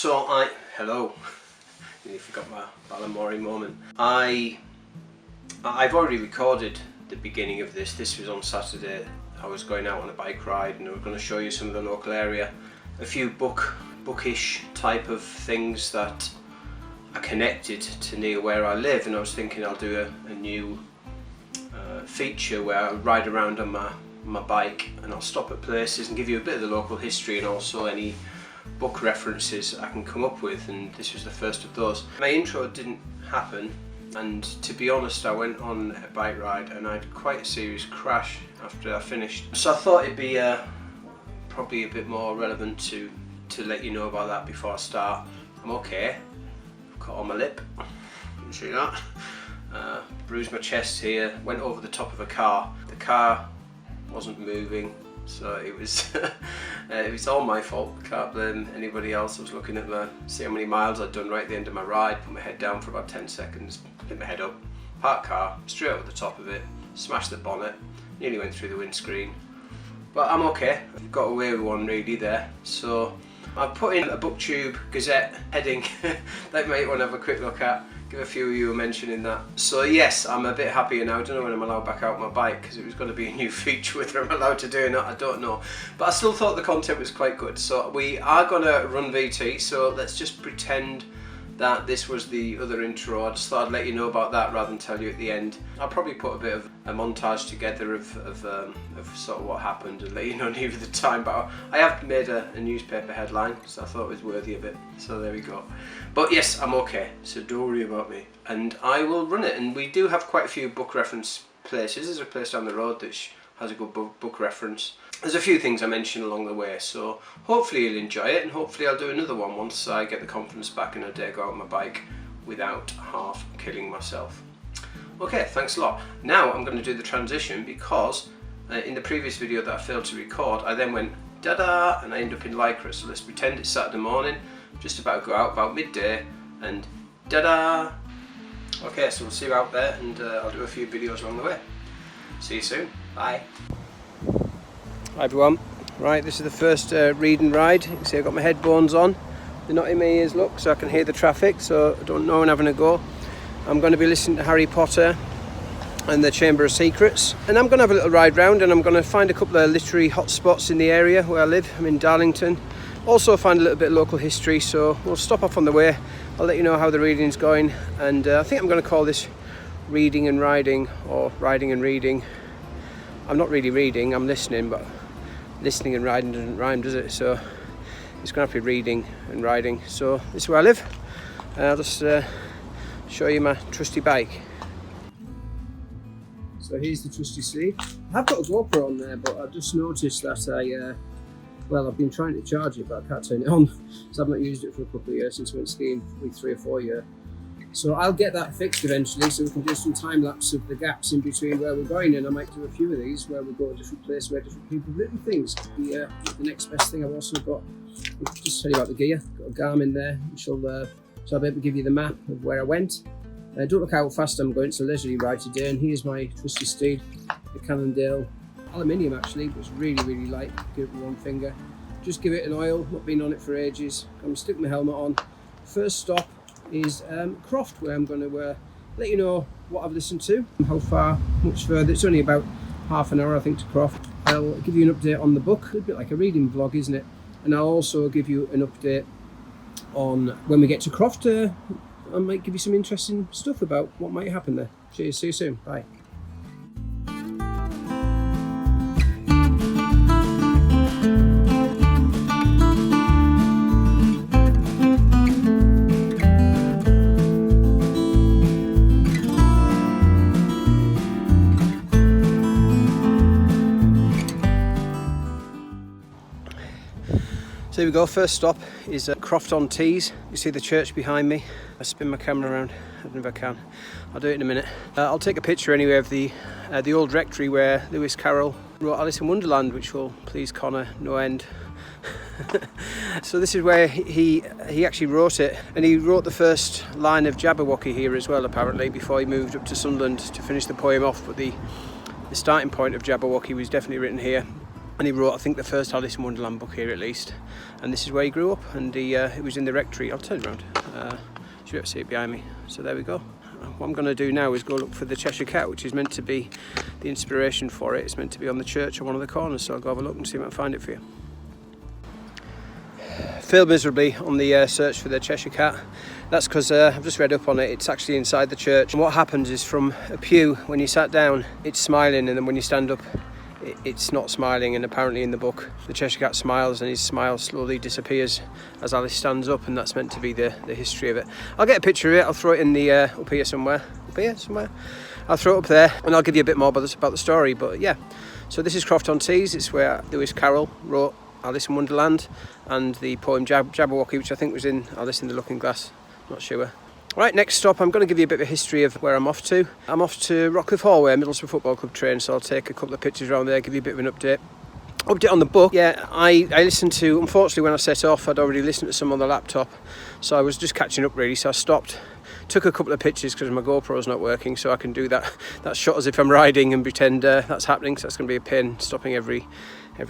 Hello. You forgot my Balamori moment. I've already recorded the beginning of this. This was on Saturday. I was going out on a bike ride and I was going to show you some of the local area. A few bookish type of things that are connected to near where I live, and I was thinking I'll do a new feature where I'll ride around on my bike and I'll stop at places and give you a bit of the local history and also any book references I can come up with, and this was the first of those. My intro didn't happen, and to be honest I went on a bike ride and I had quite a serious crash after I finished, so I thought it'd be probably a bit more relevant to let you know about that before I start. I'm okay. I've cut on my lip, you can see that. Bruised my chest here, went over the top of a car. The car wasn't moving, so it was it was all my fault. Can't blame anybody else. I was looking at see how many miles I'd done right at the end of my ride, put my head down for about 10 seconds, hit my head up, parked car, straight over the top of it, smashed the bonnet, nearly went through the windscreen. But I'm okay. I've got away with one really there. So I've put in a Booktube Gazette heading that you might want to have a quick look at. Give a few of you a mention in that. So yes, I'm a bit happier now. I don't know when I'm allowed back out my bike because it was going to be a new feature. Whether I'm allowed to do it or not, I don't know. But I still thought the content was quite good. So we are going to run VT, so let's just pretend that this was the other intro. I just thought I'd let you know about that rather than tell you at the end. I'll probably put a bit of a montage together of sort of what happened and let you know near the time, but I have made a newspaper headline, so I thought it was worthy of it, so there we go. But yes, I'm okay, so don't worry about me, and I will run it. And we do have quite a few book reference places. There's a place down the road that has a good book reference. There's a few things I mentioned along the way, so hopefully you'll enjoy it, and hopefully I'll do another one once I get the confidence back and I dare go out on my bike without half killing myself. Okay, thanks a lot. Now I'm going to do the transition because in the previous video that I failed to record, I then went da-da and I ended up in Lycra. So let's pretend it's Saturday morning, just about to go out, about midday, and da-da. Okay, so we'll see you out there, and I'll do a few videos along the way. See you soon. Bye. Hi everyone. Right, this is the first reading ride. You can see I've got my headphones on. They're not in my ears, look, so I can hear the traffic, so I don't know when I'm having a go. I'm going to be listening to Harry Potter and the Chamber of Secrets, and I'm going to have a little ride round, and I'm going to find a couple of literary hotspots in the area where I live. I'm in Darlington. Also find a little bit of local history, so we'll stop off on the way. I'll let you know how the reading's going, and I think I'm going to call this reading and riding, or riding and reading. I'm not really reading, I'm listening, but listening and riding doesn't rhyme, does it? So it's going to have to be reading and riding. So this is where I live. I'll just show you my trusty bike. So here's the trusty sleeve. I've got a GoPro on there, but I've just noticed that I've been trying to charge it, but I can't turn it on. So I've not used it for a couple of years, since I went skiing, probably 3 or 4 years. So I'll get that fixed eventually, so we can do some time lapse of the gaps in between where we're going, and I might do a few of these where we go to different places where different people have written things. Could be the next best thing. I've also got, I'll just tell you about the gear. Got a Garmin there, so I'll be able to give you the map of where I went. Don't look how fast I'm going. It's a leisurely ride today, and here's my trusty steed, the Cannondale aluminium actually, but it's really, really light. Give it with one finger. Just give it an oil. Not been on it for ages. I'm gonna stick my helmet on. First stop is Croft, where I'm going to let you know what I've listened to, how far, much further. It's only about half an hour I think to Croft. I'll give you an update on the book, a bit like a reading vlog, isn't it? And I'll also give you an update on when we get to Croft. I might give you some interesting stuff about what might happen there. Cheers, see you soon, bye. So here we go, first stop is Croft-on-Tees. You see the church behind me. I spin my camera around, I don't know if I can. I'll do it in a minute. I'll take a picture anyway of the old rectory where Lewis Carrol wrote Alice in Wonderland, which will please Connor no end. So this is where he actually wrote it, and he wrote the first line of Jabberwocky here as well apparently, before he moved up to Sunderland to finish the poem off, but the starting point of Jabberwocky was definitely written here. and he wrote, I think, the first Alice in Wonderland book here at least, and this is where he grew up, and he was in the rectory. I'll turn around, should be able to see it behind me. So there we go. What I'm going to do now is go look for the Cheshire Cat, which is meant to be the inspiration for it. It's meant to be on the church on one of the corners, so I'll go have a look and see if I can find it for you. Failed miserably on the search for the Cheshire Cat. That's because I've just read up on it. It's actually inside the church, and what happens is from a pew, when you sat down, it's smiling, and then when you stand up, it's not smiling. And apparently in the book, the Cheshire Cat smiles, and his smile slowly disappears as Alice stands up, and that's meant to be the history of it. I'll get a picture of it. I'll throw it in the up here somewhere. I'll throw it up there, and I'll give you a bit more about the story. But yeah, so this is Croft-on-Tees. It's where Lewis Carrol wrote Alice in Wonderland and the poem Jabberwocky, which I think was in Alice in the Looking Glass. Not sure. Right, next stop, I'm going to give you a bit of a history of where I'm off to. I'm off to Rockcliffe Hall, where Middlesbrough Football Club train, so I'll take a couple of pictures around there, give you a bit of an update. Update on the book. Yeah, I listened to, unfortunately when I set off, I'd already listened to some on the laptop, so I was just catching up really, so I stopped, took a couple of pictures because my GoPro's not working, so I can do that shot as if I'm riding and pretend that's happening, so that's going to be a pain stopping every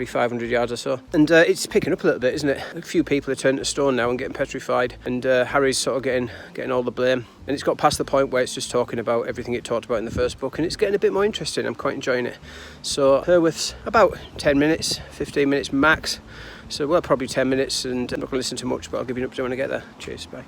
500 yards or so. And it's picking up a little bit, isn't it? A few people are turning to stone now and getting petrified, and Harry's sort of getting all the blame. And it's got past the point where it's just talking about everything it talked about in the first book, and it's getting a bit more interesting. I'm quite enjoying it. So Herworth's about 10 minutes, 15 minutes max. So well, probably 10 minutes, and I'm not going to listen to much, but I'll give you an update when I get there. Cheers, bye.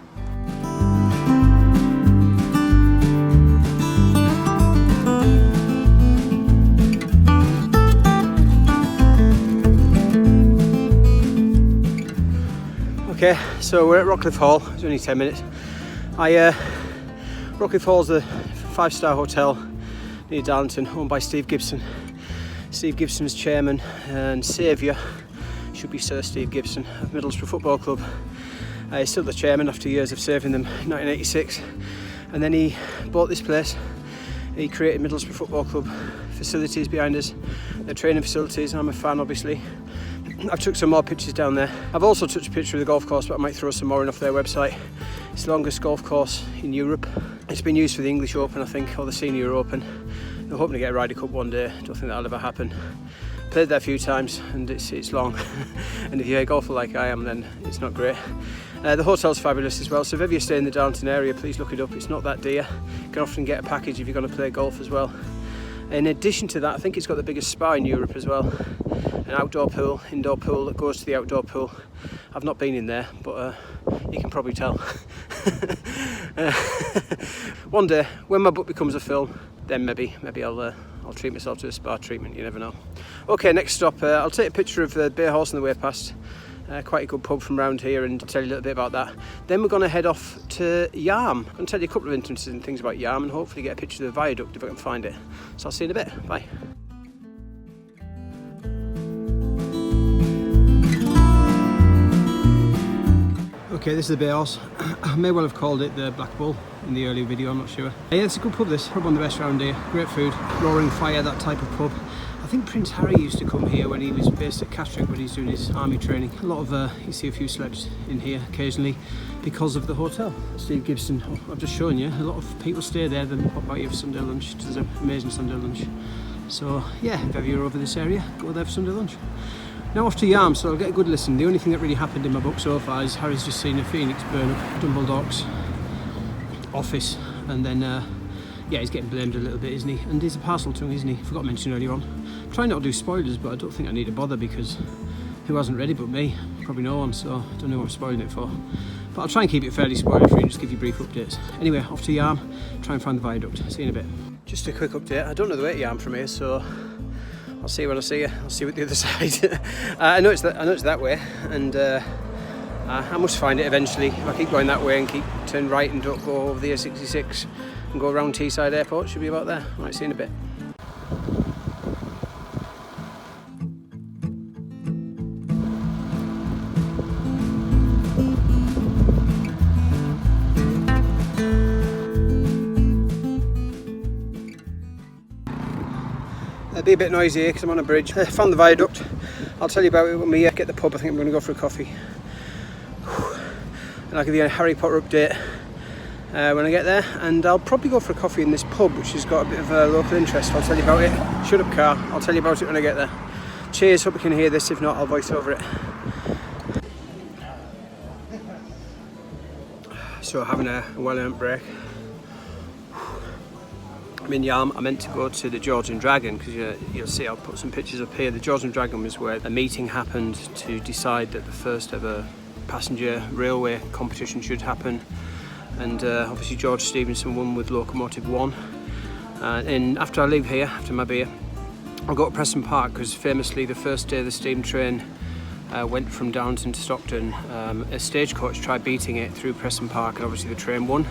Okay, so we're at Rockcliffe Hall. It's only 10 minutes. Rockcliffe Hall's a 5-star hotel near Darlington, owned by Steve Gibson. Steve Gibson's chairman and saviour should be Sir Steve Gibson of Middlesbrough Football Club. He's still the chairman after years of serving them in 1986, and then he bought this place. He created Middlesbrough Football Club facilities behind us, their training facilities. I'm a fan, obviously. I've took some more pictures down there. I've also took a picture of the golf course, but I might throw some more in off their website. It's the longest golf course in Europe. It's been used for the English Open, I think, or the Senior Open. I'm hoping to get a Ryder Cup one day. Don't think that'll ever happen. Played there a few times, and it's long. And if you're a golfer like I am, then it's not great. The hotel's fabulous as well, so if ever you stay in the Darlington area, please look it up. It's not that dear. You can often get a package if you're going to play golf as well. In addition to that, I think it's got the biggest spa in Europe as well. An outdoor pool, indoor pool that goes to the outdoor pool. I've not been in there, but you can probably tell. One day, when my book becomes a film, then maybe I'll treat myself to a spa treatment. You never know. Okay, next stop. I'll take a picture of the Bay Horse on the way past. Quite a good pub from around here, and tell you a little bit about that. Then we're going to head off to Yarm. I'm going to tell you a couple of interesting things about Yarm, and hopefully get a picture of the viaduct if I can find it. So I'll see you in a bit. Bye. Okay, this is the Bay Horse. I may well have called it the Black Bull in the earlier video, I'm not sure. Yeah, it's a good pub this, probably one of the best around here. Great food, roaring fire, that type of pub. I think Prince Harry used to come here when he was based at Castrick when he's doing his army training. A lot of, you see a few celebs in here occasionally because of the hotel. Steve Gibson, I've just shown you, a lot of people stay there, then pop out here for Sunday lunch. There's an amazing Sunday lunch. So yeah, if ever you're over this area, go there for Sunday lunch. Now off to Yarm, so I'll get a good listen. The only thing that really happened in my book so far is Harry's just seen a phoenix burn up Dumbledore's office, and then yeah, he's getting blamed a little bit, isn't he? And he's a parcel tongue, isn't he? Forgot to mention earlier on. I'm trying not to do spoilers, but I don't think I need to bother because who hasn't read it but me? Probably no one, so I don't know what I'm spoiling it for. But I'll try and keep it fairly spoiler-free and just give you brief updates. Anyway, off to Yarm, try and find the viaduct. See you in a bit. Just a quick update. I don't know the way to Yarm from here, so I'll see you when I see you. I'll see you at the other side. I know it's that way, and I must find it eventually. If I keep going that way and turn right and don't go over the A66 and go around Teesside Airport, should be about there. Right, see you in a bit. It'll be a bit noisy here because I'm on a bridge. I found the viaduct. I'll tell you about it when we get the pub. I think I'm going to go for a coffee. And I'll give you a Harry Potter update when I get there. And I'll probably go for a coffee in this pub, which has got a bit of a local interest. I'll tell you about it. Shut up, car. I'll tell you about it when I get there. Cheers, hope you can hear this, if not I'll voice over it. So having a well-earned break. I'm in Yarm. I meant to go to the George and Dragon because you'll see I'll put some pictures up here. The George and Dragon was where a meeting happened to decide that the first ever passenger railway competition should happen, and obviously George Stephenson won with Locomotive 1. And after I leave here, after my beer, I'll go to Preston Park because famously the first day the steam train went from Downton to Stockton, a stagecoach tried beating it through Preston Park, and obviously the train won,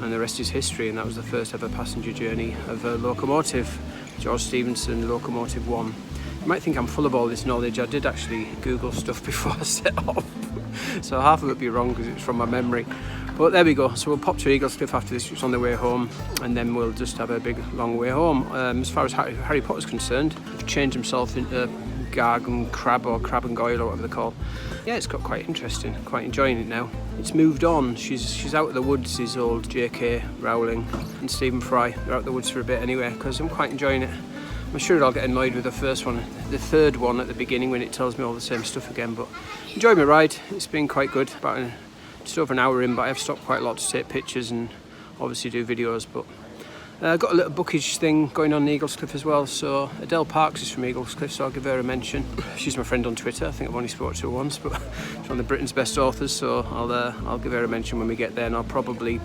and the rest is history. And that was the first ever passenger journey of a locomotive, George Stephenson Locomotive 1. You might think I'm full of all this knowledge. I did actually Google stuff before I set off, so half of it will be wrong because it's from my memory. But there we go. So we'll pop to Eaglescliffe after this, which is on the way home, and then we'll just have a big long way home. As far as Harry Potter's concerned, he's changed himself into Garg and Crab, or Crab and Goyle, or whatever they're called. Yeah, it's got quite interesting, quite enjoying it now. It's moved on. She's out of the woods, is old J.K. Rowling and Stephen Fry. They're out of the woods for a bit anyway, because I'm quite enjoying it. I'm sure I'll get annoyed with the first one, the third one at the beginning when it tells me all the same stuff again, but enjoy my ride. It's been quite good, about just over an hour in, but I have stopped quite a lot to take pictures and obviously do videos. But got a little bookish thing going on in Eaglescliffe as well. So Adele Parks is from Eaglescliffe, so I'll give her a mention. She's my friend on Twitter. I think I've only spoken to her once, but she's one of Britain's best authors, so I'll give her a mention when we get there, and I'll probably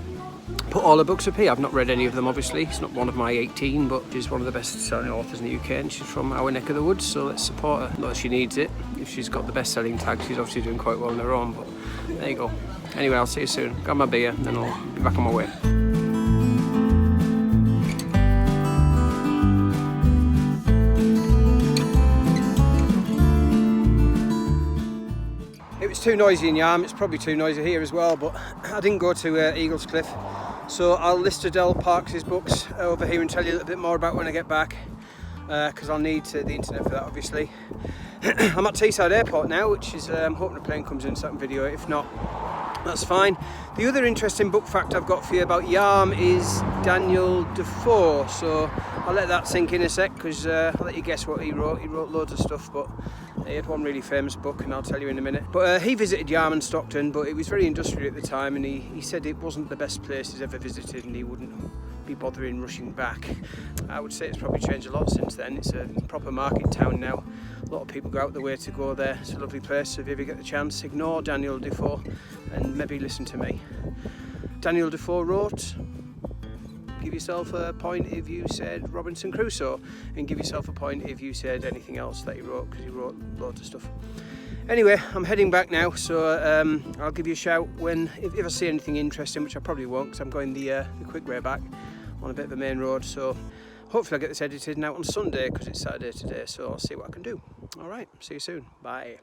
put all her books up here. I've not read any of them, obviously. It's not one of my 18, but she's one of the best-selling authors in the UK, and she's from our neck of the woods, so let's support her. Not that she needs it. If she's got the best-selling tag, she's obviously doing quite well on her own, but there you go. Anyway, I'll see you soon. Got my beer, and then I'll be back on my way. It was too noisy in Yarm. It's probably too noisy here as well, but I didn't go to Eaglescliffe, so I'll list Adele Parks' books over here and tell you a little bit more about when I get back, because I'll need the internet for that, obviously. I'm at Teesside Airport now, which is I'm hoping a plane comes in so I can video it. If not, that's fine. The other interesting book fact I've got for you about Yarm is Daniel Defoe, so I'll let that sink in a sec, because I'll let you guess what he wrote. He wrote loads of stuff, but he had one really famous book, and I'll tell you in a minute. But he visited Yarm and Stockton, but it was very industrial at the time, and he said it wasn't the best place he's ever visited, and he wouldn't be bothering rushing back. I would say it's probably changed a lot since then. It's a proper market town now. A lot of people go out the way to go there. It's a lovely place, so if you ever get the chance, ignore Daniel Defoe and maybe listen to me. Daniel Defoe wrote, give yourself a point if you said Robinson Crusoe, and give yourself a point if you said anything else that he wrote, because he wrote loads of stuff. Anyway, I'm heading back now, so I'll give you a shout if I see anything interesting, which I probably won't, because I'm going the quick way back on a bit of a main road. So hopefully I'll get this edited and out on Sunday, because it's Saturday today, so I'll see what I can do. Alright, see you soon. Bye.